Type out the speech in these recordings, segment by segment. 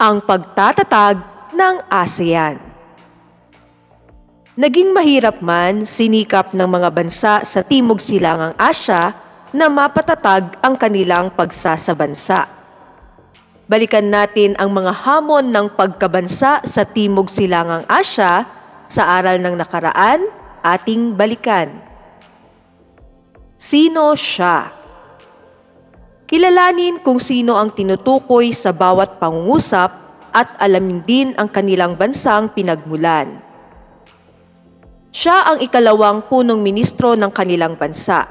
Ang pagtatatag ng ASEAN. Naging mahirap man sinikap ng mga bansa sa Timog Silangang Asya na mapatatag ang kanilang pagsasabansa. Balikan natin ang mga hamon ng pagkabansa sa Timog Silangang Asya sa aral ng nakaraan, ating balikan. Sino siya? Kilalanin kung sino ang tinutukoy sa bawat pangungusap at alamin din ang kanilang bansang pinagmulan. Siya ang ikalawang punong ministro ng kanilang bansa.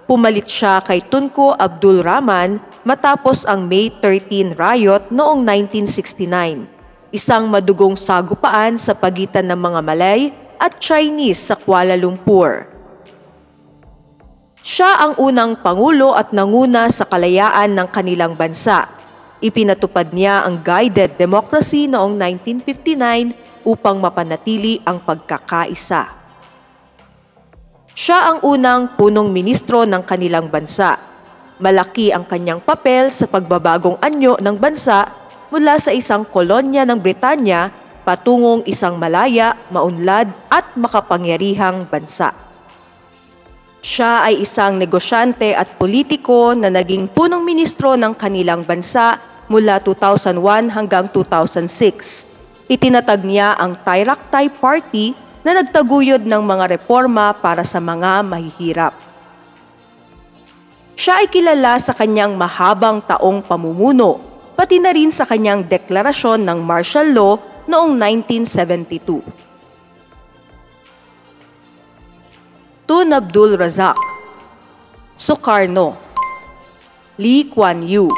Pumalit siya kay Tunku Abdul Rahman matapos ang May 13 riot noong 1969, isang madugong sagupaan sa pagitan ng mga Malay at Chinese sa Kuala Lumpur. Siya ang unang pangulo at nanguna sa kalayaan ng kanilang bansa. Ipinatupad niya ang guided democracy noong 1959 upang mapanatili ang pagkakaisa. Siya ang unang punong ministro ng kanilang bansa. Malaki ang kanyang papel sa pagbabagong anyo ng bansa mula sa isang kolonya ng Britanya patungong isang malaya, maunlad at makapangyarihang bansa. Siya ay isang negosyante at politiko na naging punong ministro ng kanilang bansa mula 2001 hanggang 2006. Itinatag niya ang Tayraktaj Party na nagtaguyod ng mga reforma para sa mga mahihirap. Siya ay kilala sa kanyang mahabang taong pamumuno, pati na rin sa kanyang deklarasyon ng martial law noong 1972. Tun Abdul Razak, Sukarno, Lee Kuan Yew,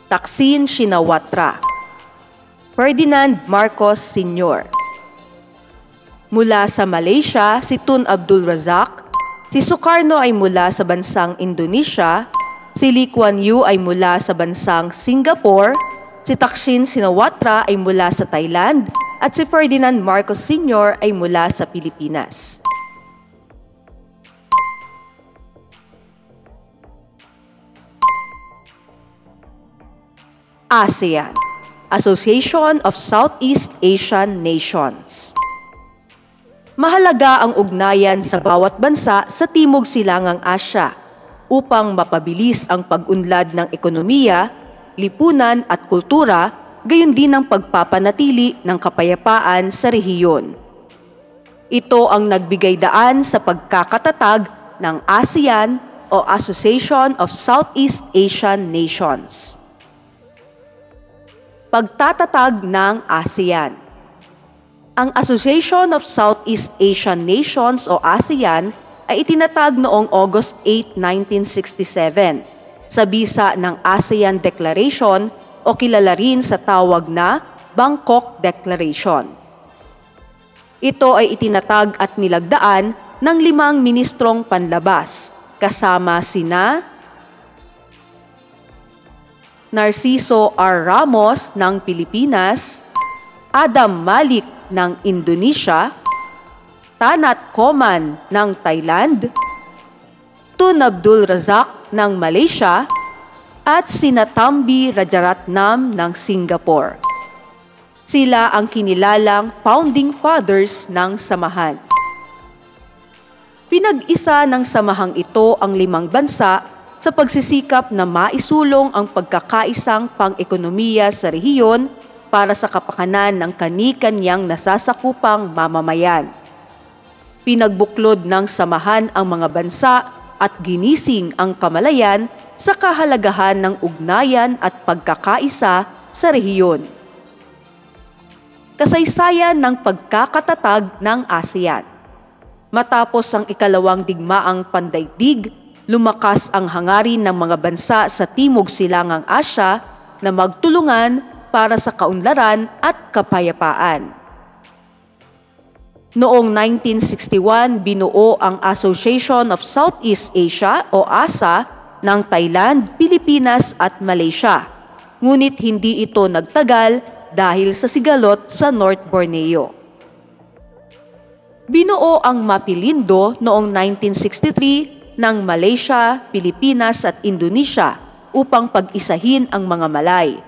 Thaksin Shinawatra, Ferdinand Marcos Sr. Mula sa Malaysia, si Tun Abdul Razak, si Sukarno ay mula sa bansang Indonesia, si Lee Kuan Yew ay mula sa bansang Singapore, si Thaksin Shinawatra ay mula sa Thailand, at si Ferdinand Marcos Sr. ay mula sa Pilipinas. ASEAN, Association of Southeast Asian Nations. Mahalaga ang ugnayan sa bawat bansa sa Timog Silangang Asya upang mapabilis ang pag-unlad ng ekonomiya, lipunan at kultura, gayon din ang pagpapanatili ng kapayapaan sa rehiyon. Ito ang nagbigay daan sa pagkakatatag ng ASEAN o Association of Southeast Asian Nations. Pagtatatag ng ASEAN. Ang Association of Southeast Asian Nations o ASEAN ay itinatag noong August 8, 1967 sa bisa ng ASEAN Declaration o kilala rin sa tawag na Bangkok Declaration. Ito ay itinatag at nilagdaan ng 5 ministrong panlabas kasama sina Narciso R. Ramos ng Pilipinas, Adam Malik ng Indonesia, Tanat Koman ng Thailand, Tun Abdul Razak ng Malaysia, at sina Tambi Rajaratnam ng Singapore. Sila ang kinilalang founding fathers ng samahan. Pinag-isa ng samahang ito ang 5 bansa sa pagsisikap na maisulong ang pagkakaisang pang-ekonomiya sa rehiyon para sa kapakanan ng kani-kanyang nasasakupang mamamayan. Pinagbuklod ng samahan ang mga bansa at ginising ang kamalayan sa kahalagahan ng ugnayan at pagkakaisa sa rehiyon. Kasaysayan ng pagkakatatag ng ASEAN. Matapos ang ikalawang digmaang pandaigdig, lumakas ang hangarin ng mga bansa sa Timog Silangang Asya na magtulungan para sa kaunlaran at kapayapaan. Noong 1961, binuo ang Association of Southeast Asia o ASA ng Thailand, Pilipinas at Malaysia. Ngunit hindi ito nagtagal dahil sa sigalot sa North Borneo. Binuo ang Mapolindo noong 1963 ng Malaysia, Pilipinas at Indonesia upang pag-isahin ang mga Malay.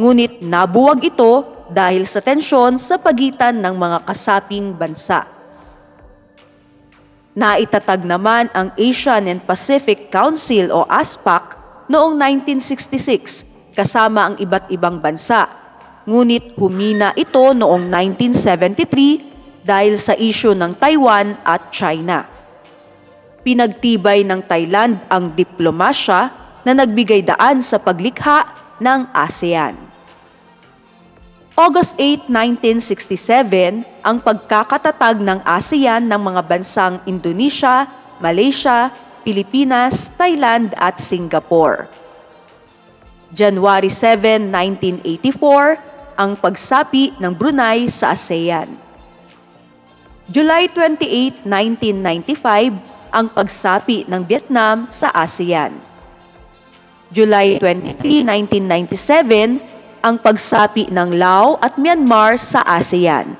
ngunit nabuwag ito dahil sa tensyon sa pagitan ng mga kasaping bansa. Naitatag naman ang Asian and Pacific Council o ASPAC noong 1966 kasama ang iba't ibang bansa, ngunit humina ito noong 1973 dahil sa isyu ng Taiwan at China. Pinagtibay ng Thailand ang diplomasya na nagbigay daan sa paglikha ng ASEAN. August 8, 1967, ang pagkakatatag ng ASEAN ng mga bansang Indonesia, Malaysia, Pilipinas, Thailand at Singapore. January 7, 1984, ang pagsapi ng Brunei sa ASEAN. July 28, 1995, ang pagsapi ng Vietnam sa ASEAN. July 23, 1997, ang pagsapi ng Laos at Myanmar sa ASEAN.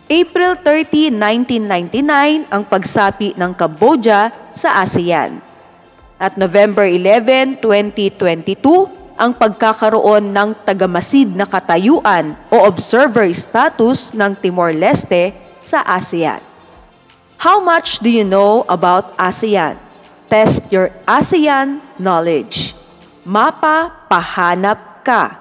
April 30, 1999, ang pagsapi ng Cambodia sa ASEAN. At November 11, 2022, ang pagkakaroon ng tagamasid na katayuan o observer status ng Timor-Leste sa ASEAN. How much do you know about ASEAN? Test your ASEAN knowledge. Mapa, pahanap ka.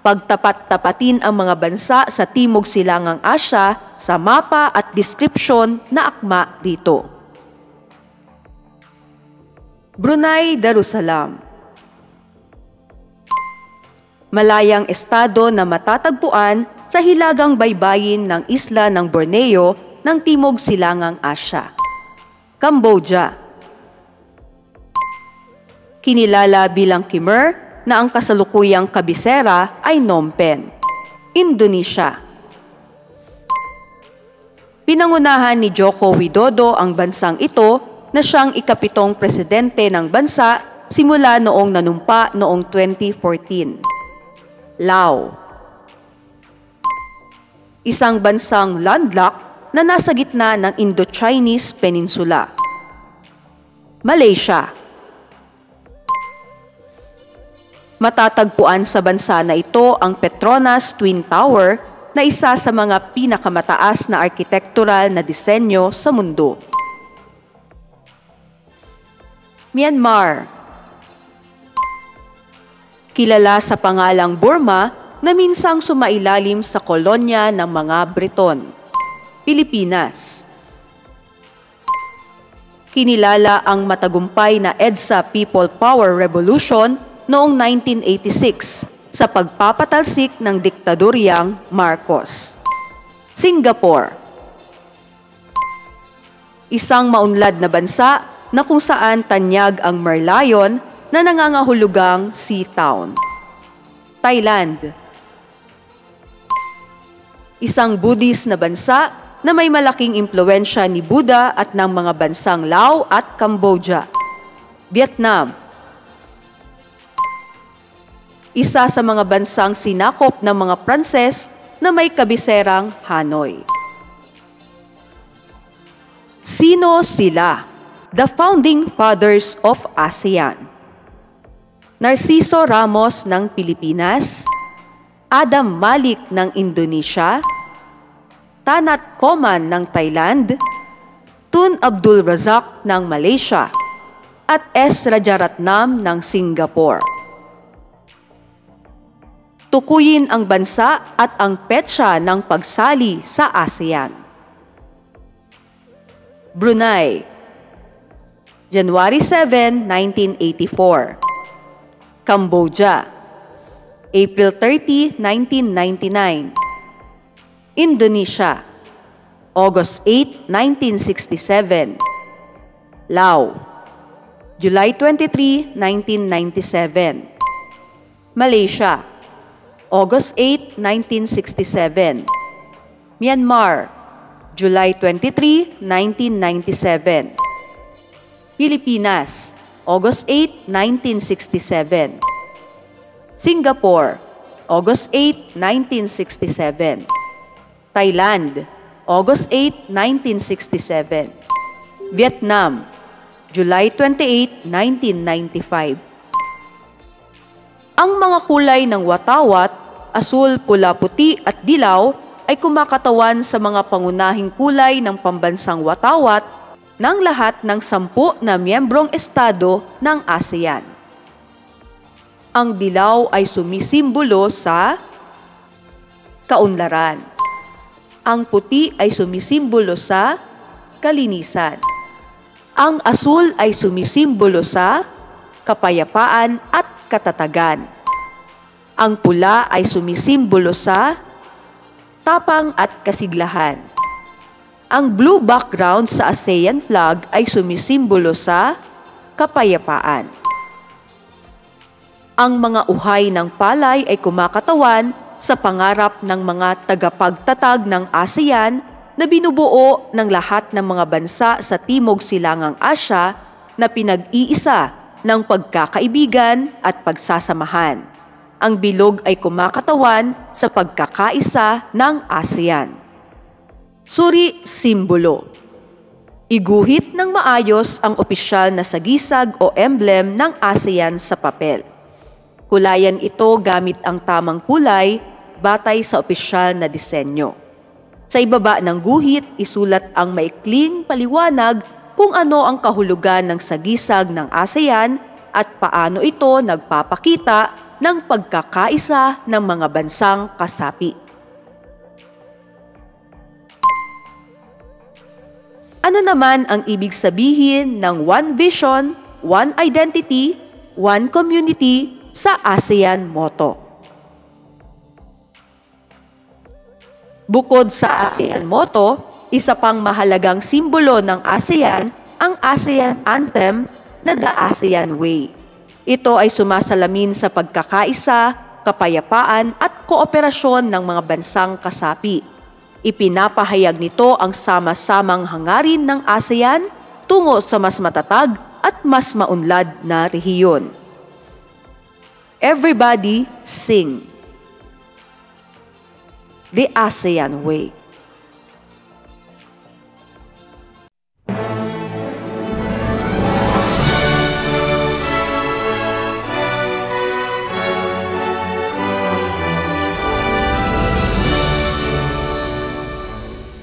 Pagtapat-tapatin ang mga bansa sa Timog Silangang Asya sa mapa at description na akma dito. Brunei Darussalam. Malayang estado na matatagpuan sa hilagang baybayin ng isla ng Borneo ng Timog Silangang Asya. Cambodia. Kinilala bilang Khmer na ang kasalukuyang kabisera ay Phnom Penh. Indonesia. Pinangunahan ni Joko Widodo ang bansang ito na siyang ikapitong presidente ng bansa simula noong nanumpa noong 2014. Laos. Isang bansang landlocked na nasa gitna ng Indo-Chinese Peninsula. Malaysia. Matatagpuan sa bansa na ito ang Petronas Twin Tower na isa sa mga pinakamataas na arkitektural na disenyo sa mundo. Myanmar. Kilala sa pangalang Burma na minsang sumailalim sa kolonya ng mga Briton. Pilipinas. Kinilala ang matagumpay na EDSA People Power Revolution noong 1986 sa pagpapatalsik ng diktadoryang Marcos. Singapore. Isang maunlad na bansa na kung saan tanyag ang Merlion na nangangahulugang Sea Town. Thailand. Isang Buddhist na bansa na may malaking impluwensya ni Buddha at ng mga bansang Laos at Cambodia. Vietnam. Isa sa mga bansang sinakop ng mga Pranses na may kabiserang Hanoi. Sino sila? The founding fathers of ASEAN. Narciso Ramos ng Pilipinas, Adam Malik ng Indonesia, Tanat Koman ng Thailand, Tun Abdul Razak ng Malaysia, at S. Rajaratnam ng Singapore. Tukuyin ang bansa at ang petsa ng pagsali sa ASEAN. Brunei. January 7, 1984. Cambodia. April 30, 1999. Indonesia. August 8, 1967. Laos. July 23, 1997. Malaysia. August 8, 1967. Myanmar, July 23, 1997. Pilipinas, August 8, 1967. Singapore, August 8, 1967. Thailand, August 8, 1967. Vietnam, July 28, 1995. Ang mga kulay ng watawat, asul, pula, puti at dilaw ay kumakatawan sa mga pangunahing kulay ng pambansang watawat ng lahat ng 10 na miyembrong estado ng ASEAN. Ang dilaw ay sumisimbolo sa kaunlaran. Ang puti ay sumisimbolo sa kalinisan. Ang asul ay sumisimbolo sa kapayapaan at katatagan. Ang pula ay sumisimbolo sa tapang at kasiglahan. Ang blue background sa ASEAN flag ay sumisimbolo sa kapayapaan. Ang mga uhay ng palay ay kumakatawan sa pangarap ng mga tagapagtatag ng ASEAN na binubuo ng lahat ng mga bansa sa Timog Silangang Asya na pinag-iisa ng pagkakaibigan at pagsasamahan. Ang bilog ay kumakatawan sa pagkakaisa ng ASEAN. Suri, simbolo. Iguhit ng maayos ang opisyal na sagisag o emblem ng ASEAN sa papel. Kulayan ito gamit ang tamang kulay batay sa opisyal na disenyo. Sa ibaba ng guhit, isulat ang maikling paliwanag kung ano ang kahulugan ng sagisag ng ASEAN at paano ito nagpapakita ng pagkakaisa ng mga bansang kasapi. Ano naman ang ibig sabihin ng One Vision, One Identity, One Community sa ASEAN motto? Bukod sa ASEAN motto, isa pang mahalagang simbolo ng ASEAN ang ASEAN Anthem na The ASEAN Way. Ito ay sumasalamin sa pagkakaisa, kapayapaan at kooperasyon ng mga bansang kasapi. Ipinapahayag nito ang sama-samang hangarin ng ASEAN tungo sa mas matatag at mas maunlad na rehiyon. Everybody sing. The ASEAN Way.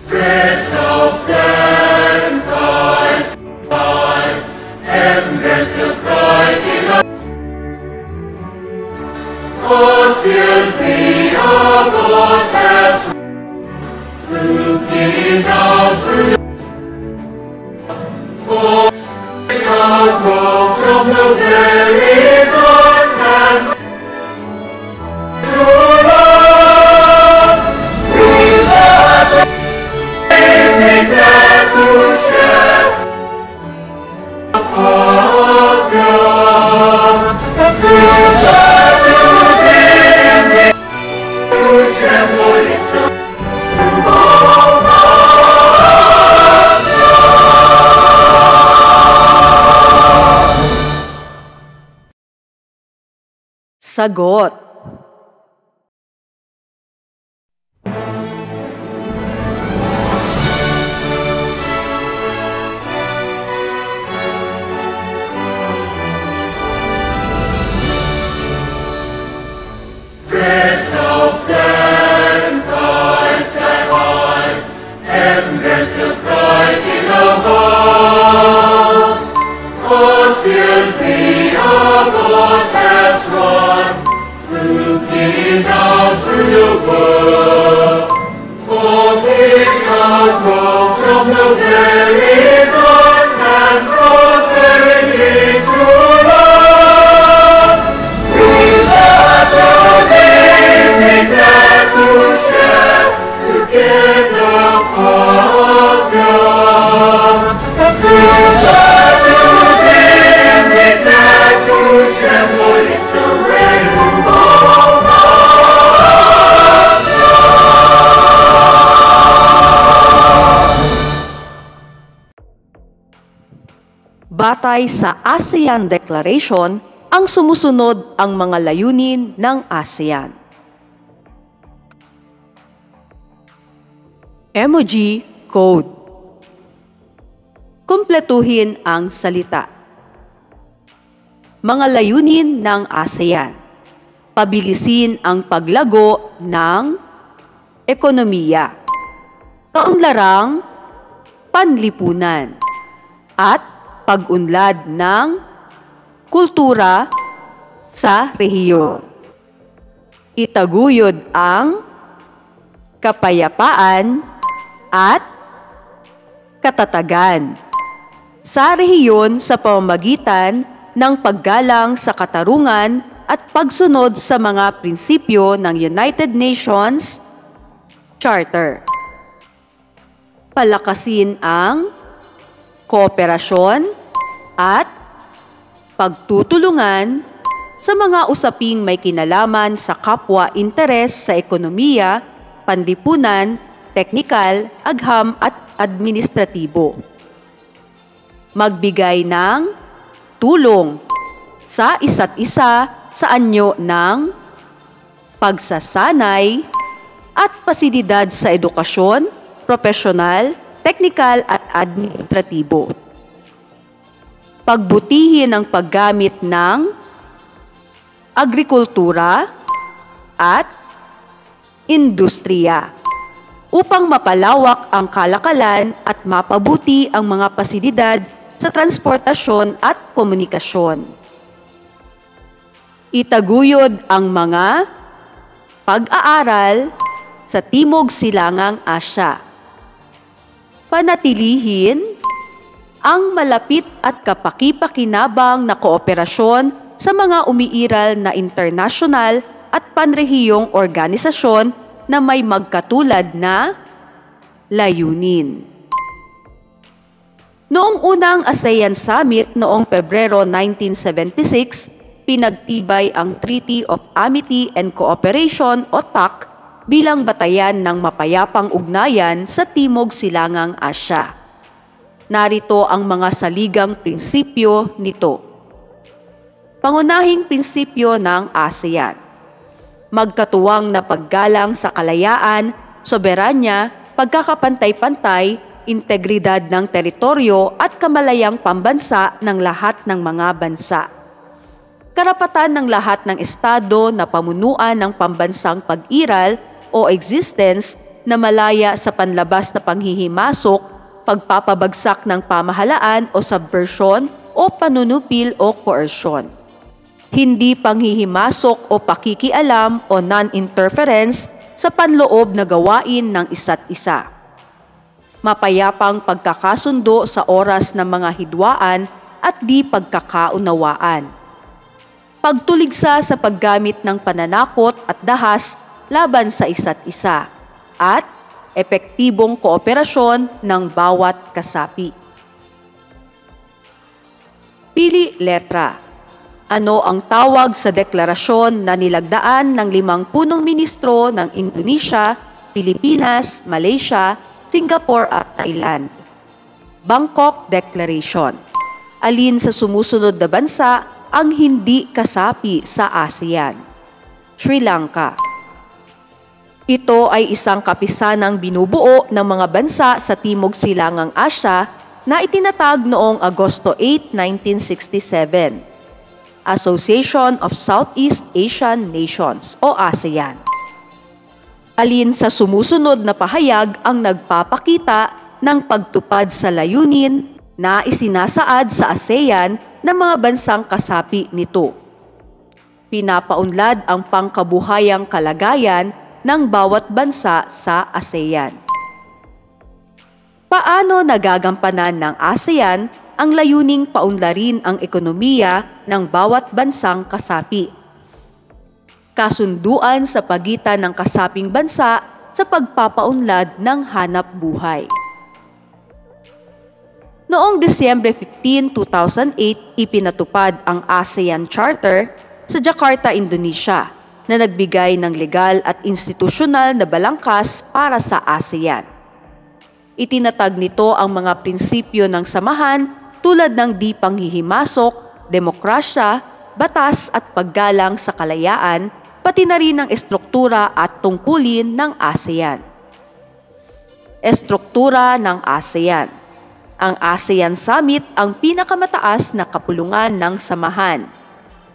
Rest of flag, thy sky, endless the bright in ASEAN be above us, looking down through the voice shall go from the very stars and to us. We shall make that to share of ASEAN. We shall today to share for this time. Sagot. Rest of flag, thy sky high, endless the bright in the heart. ASEAN be above as one, looking down through the world. For peace shall go from the very stars and prosperity to us. We shall today make that to share together for ASEAN. We shall today make that to share for this the rainbow of Batay sa ASEAN Declaration, ang sumusunod ang mga layunin ng ASEAN. Emoji Code. Kumpletuhin ang salita. Mga layunin ng ASEAN. pabilisin ang paglago ng ekonomiya, kaunlarang panlipunan, at pag-unlad ng kultura sa rehiyon. Itaguyod ang kapayapaan at katatagan sa rehiyon sa pamamagitan ng paggalang sa katarungan at pagsunod sa mga prinsipyo ng United Nations Charter. Palakasin ang kooperasyon at pagtutulungan sa mga usaping may kinalaman sa kapwa-interes sa ekonomiya, panlipunan, teknikal, agham at administratibo. Magbigay ng tulong sa isa't isa sa anyo ng pagsasanay at pasilidad sa edukasyon, profesional, teknikal at administratibo. Pagbutihin ang paggamit ng agrikultura at industriya upang mapalawak ang kalakalan at mapabuti ang mga pasilidad sa transportasyon at komunikasyon. Itaguyod ang mga pag-aaral sa Timog Silangang Asya. Panatilihin ang malapit at kapaki-pakinabang na kooperasyon sa mga umiiral na internasyonal at panrehiyong organisasyon na may magkatulad na layunin. Noong unang ASEAN Summit noong Pebrero 1976, pinagtibay ang Treaty of Amity and Cooperation o TAC bilang batayan ng mapayapang ugnayan sa Timog Silangang Asya. Narito ang mga saligang prinsipyo nito. Pangunahing prinsipyo ng ASEAN. Magkatuwang na paggalang sa kalayaan, soberanya, pagkakapantay-pantay, integridad ng teritoryo at kamalayang pambansa ng lahat ng mga bansa. Karapatan ng lahat ng estado na pamunuan ng pambansang pag-iral o existence na malaya sa panlabas na panghihimasok, pagpapabagsak ng pamahalaan o subversion o panunupil o coercion. Hindi panghihimasok o pakikialam o non-interference sa panloob na gawain ng isa't isa. Mapayapang pagkakasundo sa oras ng mga hidwaan at di pagkakaunawaan. Pagtuligsa sa paggamit ng pananakot at dahas laban sa isa't isa at epektibong kooperasyon ng bawat kasapi. Pili letra. Ano ang tawag sa deklarasyon na nilagdaan ng 5 punong ministro ng Indonesia, Pilipinas, Malaysia, Singapore at Thailand? Bangkok Declaration. Alin sa sumusunod na bansa ang hindi kasapi sa ASEAN? Sri Lanka. Ito ay isang kapisanang binubuo ng mga bansa sa Timog Silangang Asya na itinatag noong Agosto 8, 1967. Association of Southeast Asian Nations o ASEAN. Alin sa sumusunod na pahayag ang nagpapakita ng pagtupad sa layunin na isinasaad sa ASEAN ng mga bansang kasapi nito? Pinapaunlad ang pangkabuhayang kalagayan ng bawat bansa sa ASEAN. Paano nagagampanan ng ASEAN ang layuning paunlarin ang ekonomiya ng bawat bansang kasapi? Kasunduan sa pagitan ng kasaping bansa sa pagpapaunlad ng hanap buhay. Noong Disyembre 15, 2008, ipinatupad ang ASEAN Charter sa Jakarta, Indonesia, na nagbigay ng legal at institusyonal na balangkas para sa ASEAN. Itinatag nito ang mga prinsipyo ng samahan tulad ng di panghihimasok, demokrasya, batas at paggalang sa kalayaan, pati na rin ang estruktura at tungkulin ng ASEAN. Estruktura ng ASEAN. Ang ASEAN Summit ang pinakamataas na kapulungan ng samahan.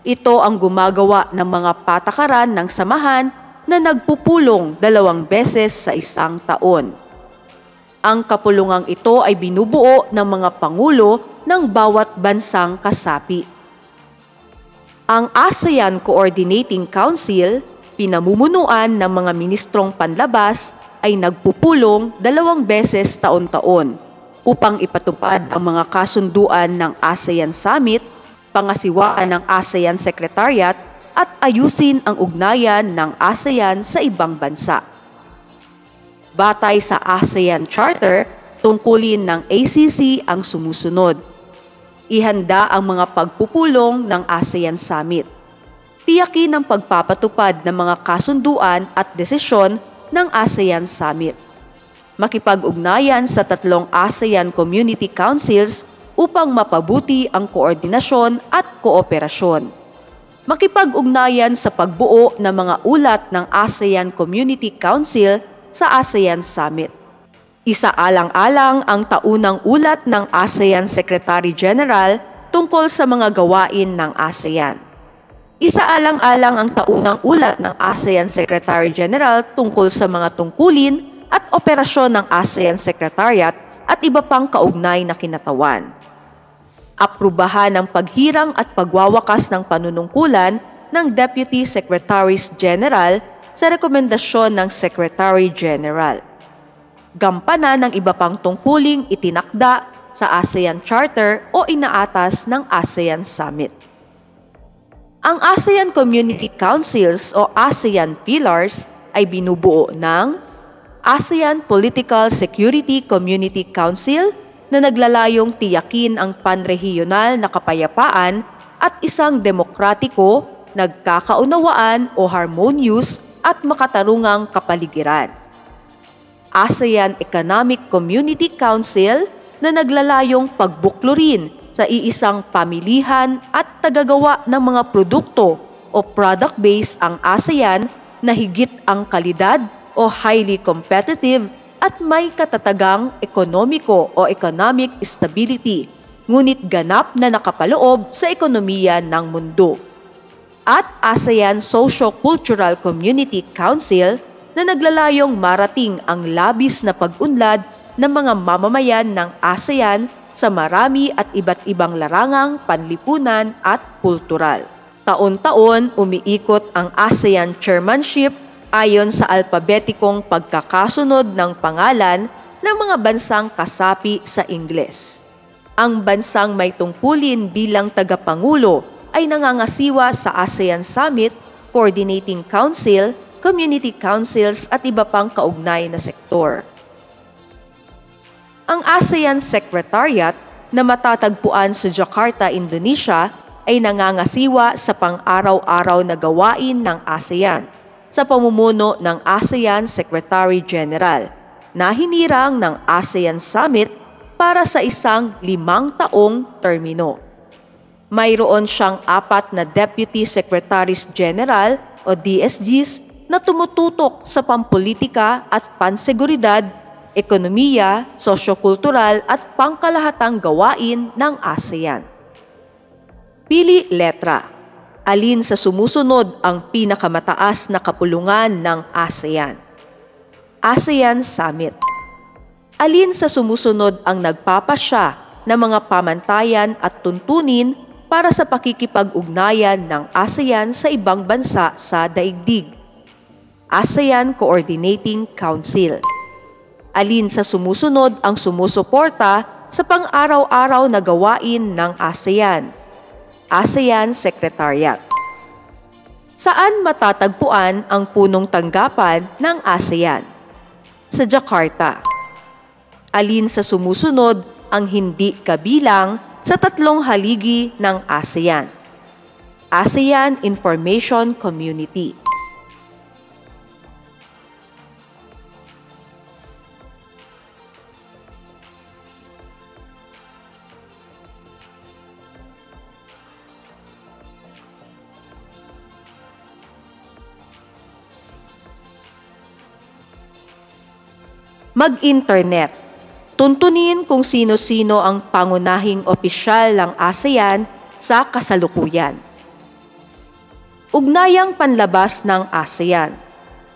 Ito ang gumagawa ng mga patakaran ng samahan na nagpupulong 2 beses sa isang taon. Ang kapulungang ito ay binubuo ng mga pangulo ng bawat bansang kasapi. Ang ASEAN Coordinating Council, pinamumunuan ng mga ministrong panlabas, ay nagpupulong 2 beses taon-taon upang ipatupad ang mga kasunduan ng ASEAN Summit, pangasiwaan ng ASEAN Secretariat at ayusin ang ugnayan ng ASEAN sa ibang bansa. Batay sa ASEAN Charter, tungkulin ng ACC ang sumusunod. Ihanda ang mga pagpupulong ng ASEAN Summit. Tiyakin ang pagpapatupad ng mga kasunduan at desisyon ng ASEAN Summit. Makipag-ugnayan sa 3 ASEAN Community Councils upang mapabuti ang koordinasyon at kooperasyon. Makipag-ugnayan sa pagbuo ng mga ulat ng ASEAN Community Council sa ASEAN Summit. Isaalang-alang ang taunang ulat ng ASEAN Secretary General tungkol sa mga gawain ng ASEAN. Isaalang-alang ang taunang ulat ng ASEAN Secretary General tungkol sa mga tungkulin at operasyon ng ASEAN Secretariat at iba pang kaugnay na kinatawan. Aprubahan ang paghirang at pagwawakas ng panunungkulan ng Deputy Secretaries General sa rekomendasyon ng Secretary General. Gampanan ng iba pang tungkuling itinakda sa ASEAN Charter o inaatas ng ASEAN Summit. Ang ASEAN Community Councils o ASEAN Pillars ay binubuo ng ASEAN Political Security Community Council na naglalayong tiyakin ang panrehiyonal na kapayapaan at isang demokratiko, nagkakaunawaan o harmonious at makatarungang kapaligiran. ASEAN Economic Community Council na naglalayong pagbuklurin sa iisang pamilihan at tagagawa ng mga produkto o product base ang ASEAN na higit ang kalidad o highly competitive at may katatagang ekonomiko o economic stability, ngunit ganap na nakapaloob sa ekonomiya ng mundo. At ASEAN Socio-Cultural Community Council na naglalayong marating ang labis na pag-unlad ng mga mamamayan ng ASEAN sa marami at iba't ibang larangang panlipunan at kultural. Taon-taon umiikot ang ASEAN Chairmanship ayon sa alpabetikong pagkakasunod ng pangalan ng mga bansang kasapi sa Ingles. Ang bansang may tungkulin bilang tagapangulo ay nangangasiwa sa ASEAN Summit, Coordinating Council, Community Councils at iba pang kaugnay na sektor. Ang ASEAN Secretariat na matatagpuan sa Jakarta, Indonesia ay nangangasiwa sa pang-araw-araw na gawain ng ASEAN sa pamumuno ng ASEAN Secretary General na hinirang ng ASEAN Summit para sa isang 5 taong termino. Mayroon siyang 4 na Deputy Secretaries General o DSGs na tumututok sa pampolitika at panseguridad, ekonomiya, sosyo-kultural at pangkalahatang gawain ng ASEAN. Pili letra. Alin sa sumusunod ang pinakamataas na kapulungan ng ASEAN? ASEAN Summit. Alin sa sumusunod ang nagpapasya ng mga pamantayan at tuntunin para sa pakikipag-ugnayan ng ASEAN sa ibang bansa sa daigdig? ASEAN Coordinating Council. Alin sa sumusunod ang sumusuporta sa pang-araw-araw na gawain ng ASEAN? ASEAN Secretariat. Saan matatagpuan ang punong tanggapan ng ASEAN? Sa Jakarta. Alin sa sumusunod ang hindi kabilang sa 3 haligi ng ASEAN? ASEAN Information Community. Mag-internet. Tuntunin kung sino-sino ang pangunahing opisyal ng ASEAN sa kasalukuyan. Ugnayang panlabas ng ASEAN.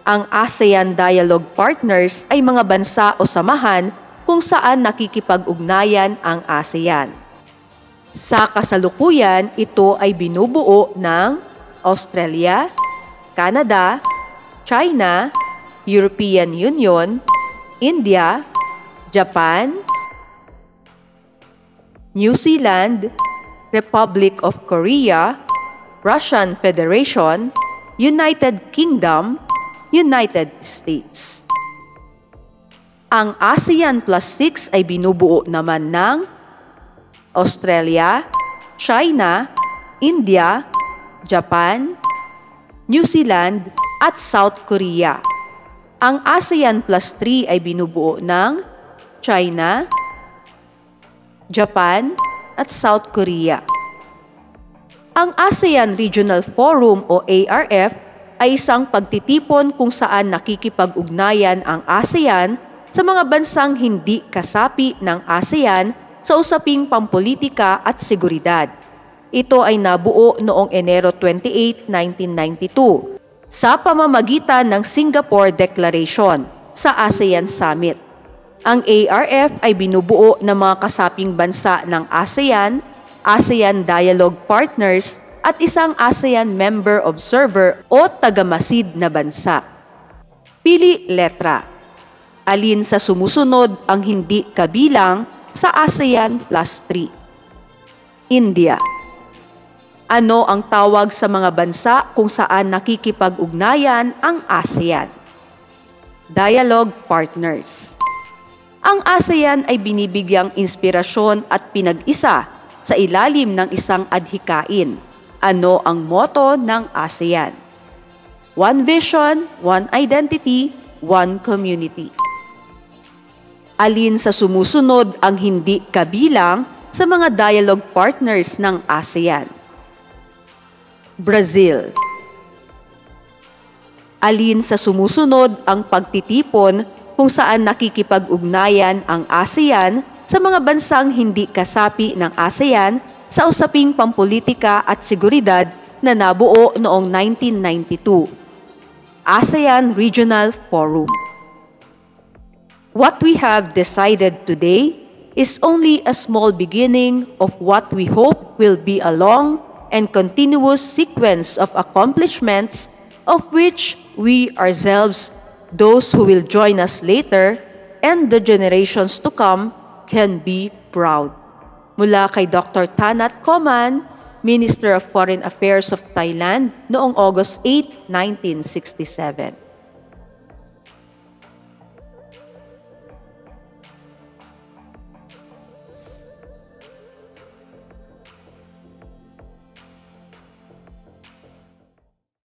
Ang ASEAN Dialogue Partners ay mga bansa o samahan kung saan nakikipag-ugnayan ang ASEAN. Sa kasalukuyan, ito ay binubuo ng Australia, Canada, China, European Union, India, Japan, New Zealand, Republic of Korea, Russian Federation, United Kingdom, United States. Ang ASEAN Plus 6 ay binubuo naman ng Australia, China, India, Japan, New Zealand at South Korea. Ang ASEAN Plus 3 ay binubuo ng China, Japan at South Korea. Ang ASEAN Regional Forum o ARF ay isang pagtitipon kung saan nakikipag-ugnayan ang ASEAN sa mga bansang hindi kasapi ng ASEAN sa usaping pampolitika at seguridad. Ito ay nabuo noong Enero 28, 1992 sa pamamagitan ng Singapore Declaration sa ASEAN Summit. Ang ARF ay binubuo ng mga kasaping bansa ng ASEAN, ASEAN Dialogue Partners at isang ASEAN Member Observer o tagamasid na bansa. Pili letra. Alin sa sumusunod ang hindi kabilang sa ASEAN Plus 3? India. Ano ang tawag sa mga bansa kung saan nakikipag-ugnayan ang ASEAN? Dialogue Partners. Ang ASEAN ay binibigyang inspirasyon at pinag-isa sa ilalim ng isang adhikain. Ano ang motto ng ASEAN? One vision, one identity, one community. Alin sa sumusunod ang hindi kabilang sa mga dialogue partners ng ASEAN? Brazil. Alin sa sumusunod ang pagtitipon kung saan nakikipag-ugnayan ang ASEAN sa mga bansang hindi kasapi ng ASEAN sa usaping pampolitika at seguridad na nabuo noong 1992? ASEAN Regional Forum. What we have decided today is only a small beginning of what we hope will be a long and continuous sequence of accomplishments of which we ourselves, those who will join us later, and the generations to come can be proud. Mula kay Dr. Tanat Koman, Minister of Foreign Affairs of Thailand noong August 8, 1967.